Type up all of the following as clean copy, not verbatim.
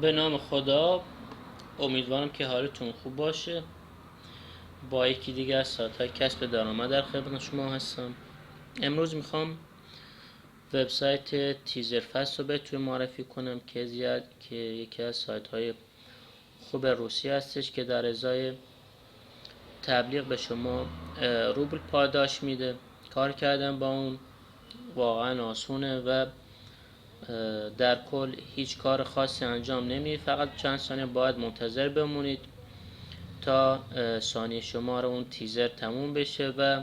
به نام خدا. امیدوارم که حالتون خوب باشه. با یکی دیگه از سایت‌های کسب درآمد در خدمت شما هستم. امروز میخوام وبسایت تیزر فست رو بهتون معرفی کنم که یکی از سایت‌های خوب روسی هستش که در ازای تبلیغ به شما روبل پاداش میده. کار کردن با اون واقعا آسونه و در کل هیچ کار خاصی انجام نمیدید، فقط چند ثانیه باید منتظر بمونید تا ثانیه شمار اون تیزر تموم بشه و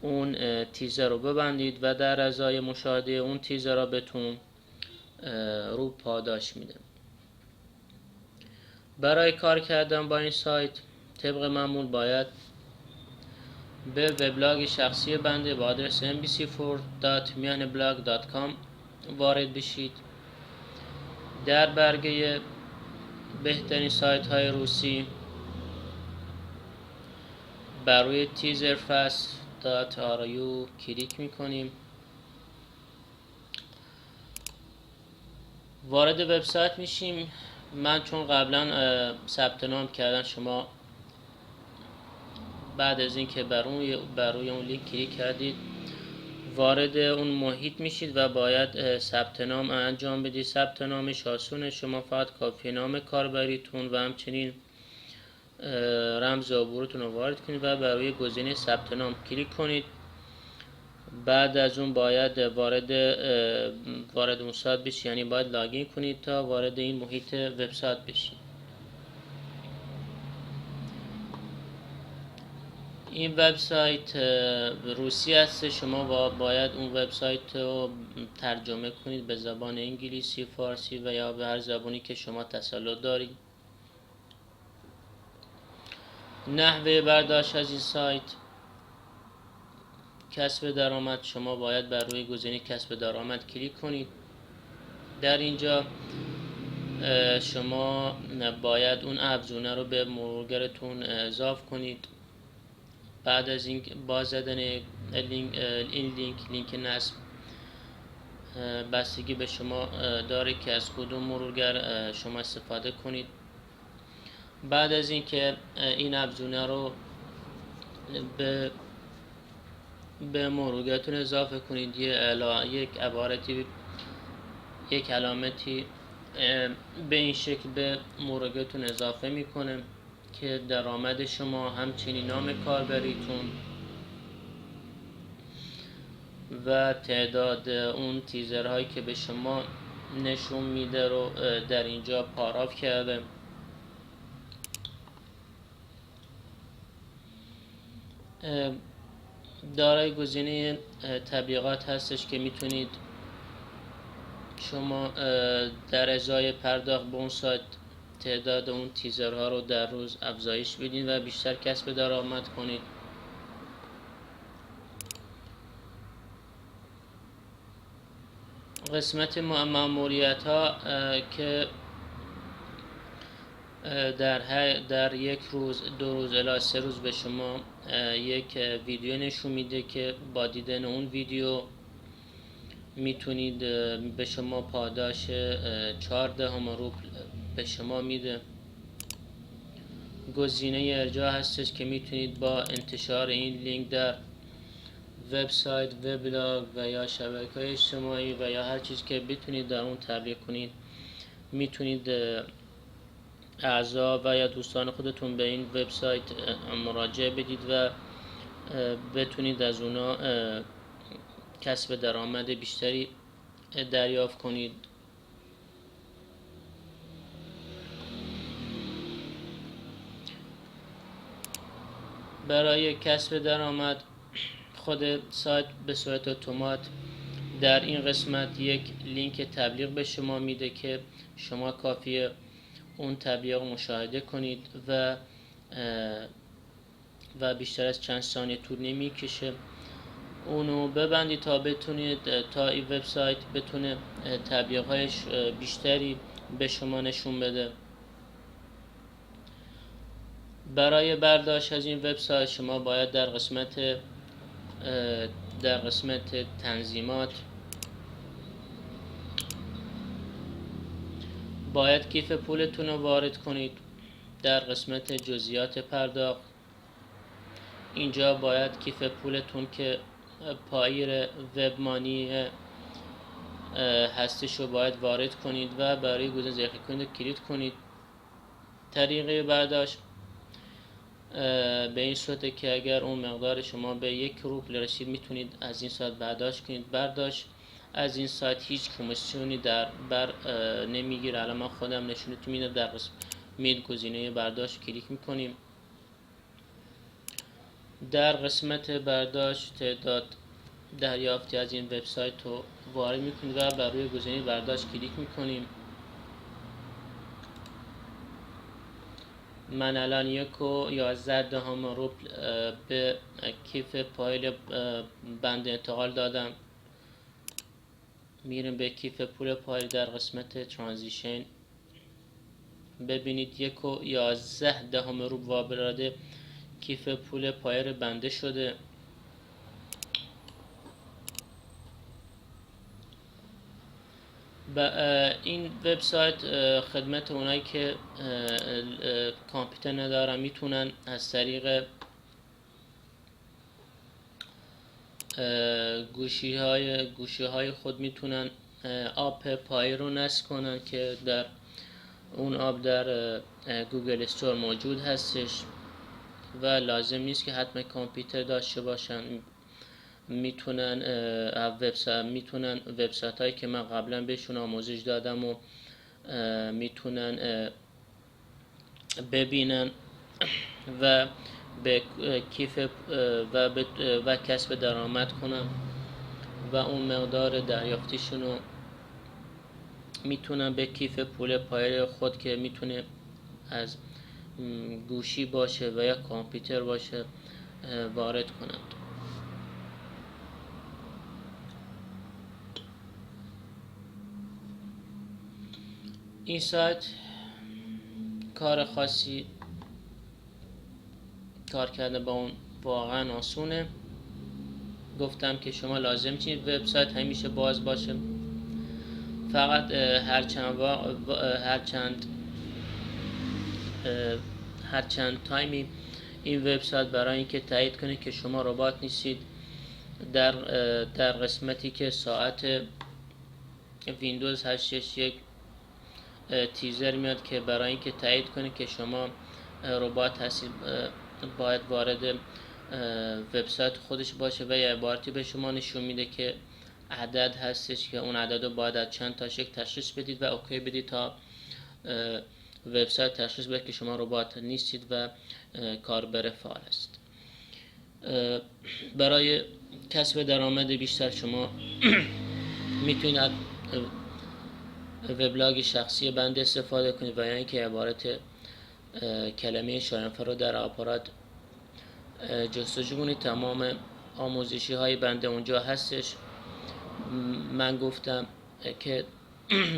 اون تیزر رو ببندید و در ازای مشاهده اون تیزر را بهتون رو پاداش میده. برای کار کردن با این سایت طبق معمول باید به وبلاگ شخصی بنده با آدرس mbc4.mianeblog.com وارد بشید. در برگه بهترین سایت های روسی بر روی teaserfast.ru کلیک میکنیم. وارد وبسایت میشیم. من چون قبلا ثبت نام کردم، شما بعد از اینکه بر روی اون لینک کلیک کردید وارد اون محیط میشید و باید ثبت نام انجام بدید. ثبت نامش آسونه، شما فقط کافی نام کاربریتون و همچنین رمز عبورتون رو وارد کنید و بر روی گزینه ثبت نام کلیک کنید. بعد از اون باید وارد اون سایت بشید، یعنی باید لاگین کنید تا وارد این محیط وبسایت بشید. این وبسایت روسی هست. شما باید اون وبسایت رو ترجمه کنید به زبان انگلیسی، فارسی و یا به هر زبانی که شما تسلط دارید. نحوه برداشت از این سایت کسب درآمد. شما باید بر روی گزینه کسب درآمد کلیک کنید. در اینجا شما باید اون ابزونه رو به مرورگرتون اضافه کنید. بعد از این با زدن این لینک نصب بستگی به شما داره که از کدوم مرورگر شما استفاده کنید. بعد از اینکه این ابزونه رو به مرورگرتون اضافه کنید، یک علامتی به این شکل به مرورگرتون اضافه میکنه که درآمد شما، همچنین نام کاربریتون و تعداد اون تیزرهایی که به شما نشون میده رو در اینجا پاراف کرده. دارای گزینه تبلیغات هستش که میتونید شما در ازای پرداخت به اون سایت تعداد اون تیزرها رو در روز افزایش بدید و بیشتر کسب درآمد کنید. قسمت مأموریت ها که در یک روز، 2 روز الی 3 روز به شما یک ویدیو نشون میده که با دیدن اون ویدیو میتونید به شما پاداش 14 روبل به شما میده. گزینه ارجاع هستش که میتونید با انتشار این لینک در وبسایت، وبلاگ و یا شبکه‌های اجتماعی و یا هر چیزی که بتونید در اون تبلیغ کنید، میتونید اعضا و یا دوستان خودتون به این وبسایت مراجعه بدید و بتونید از اونا کسب درآمد بیشتری دریافت کنید. برای کسب درآمد خود سایت به صورت اتومات در این قسمت یک لینک تبلیغ به شما میده که شما کافیه اون تبلیغ مشاهده کنید و بیشتر از چند ثانیه طول نمیکشه. اونو ببندید تا بتونید تا این وبسایت بتونه تبلیغ‌های بیشتری به شما نشون بده. برای برداشت از این وبسایت شما باید در قسمت تنظیمات باید کیف پولتون رو وارد کنید. در قسمت جزئیات پرداخت اینجا باید کیف پولتون که پایر وب مانی هستش رو باید وارد کنید و برای گزینه ذخیره کنید کلیک کنید. طریقه برداشت به این صورته که اگر اون مقدار شما به 1 روبل رسید میتونید از این سایت برداشت کنید. برداشت از این سایت هیچ کمیسیونی در بر نمیگیره. الان من خودم نشونتون میدم. در قسمت گزینه برداشت کلیک میکنیم. در قسمت برداشت تعداد دریافتی از این وبسایت رو وارد میکنید و بر روی گزینه برداشت کلیک میکنیم. من الان 1.11 روبل به کیف پایل بند انتقال دادم. میریم به کیف پول پایل. در قسمت ترانزیشن ببینید 1.11 روبل وارد کیف پول پایل بنده شده. این وبسایت خدمت اونایی که کامپیوتر ندارن میتونن از طریق گوشی های خود میتونن آپ پای رو نصب کنن که در اون آپ در گوگل استور موجود هستش و لازم نیست که حتما کامپیوتر داشته باشن. میتونن وبسایت هایی که من قبلا بهشون آموزش دادم و میتونن ببینن و به کیف و کسب درآمد کنن و اون مقدار دریافتیشون رو میتونن به کیف پول پایه خود که میتونه از گوشی باشه و یا کامپیوتر باشه وارد کنند. این سایت کار خاصی کار کردن با اون واقعا آسونه. گفتم که شما لازم چید وبسایت همیشه باز باشه. فقط هر چند تایمی این وبسایت برای اینکه تایید کنه که شما ربات نیستید در قسمتی که ساعت ویندوز 8.1 تیزر میاد که برای اینکه تایید کنه که شما ربات هستید باید وارد وبسایت خودش باشه و یه عبارتی به شما نشون میده که عدد هستش که اون عدد رو باید از چند تا شکل تشخیص بدید و اوکی بدید تا وبسایت تشخیص بده که شما ربات نیستید و کاربر فعال است. برای کسب درآمد بیشتر شما میتونید از وبلاگ شخصی بنده استفاده کنید و یا اینکه عبارت کلمه شایانفر رو در آپارات جستجو کنید. تمام آموزشی های بنده اونجا هستش. من گفتم که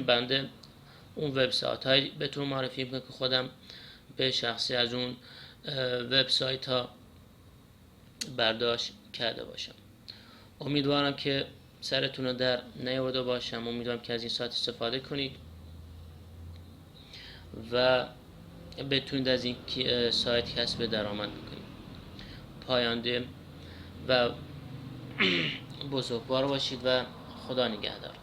بنده اون وبسایت های بهتون معرفی میکنم که خودم به شخصی از اون وبسایت ها برداشت کرده باشم. امیدوارم که سرتون رو در نیاورده باشم. امیدوارم که از این سایت استفاده کنید و بتونید از این سایت کسب درآمد بکنید. پاینده و بزرگوار باشید و خدا نگهدار.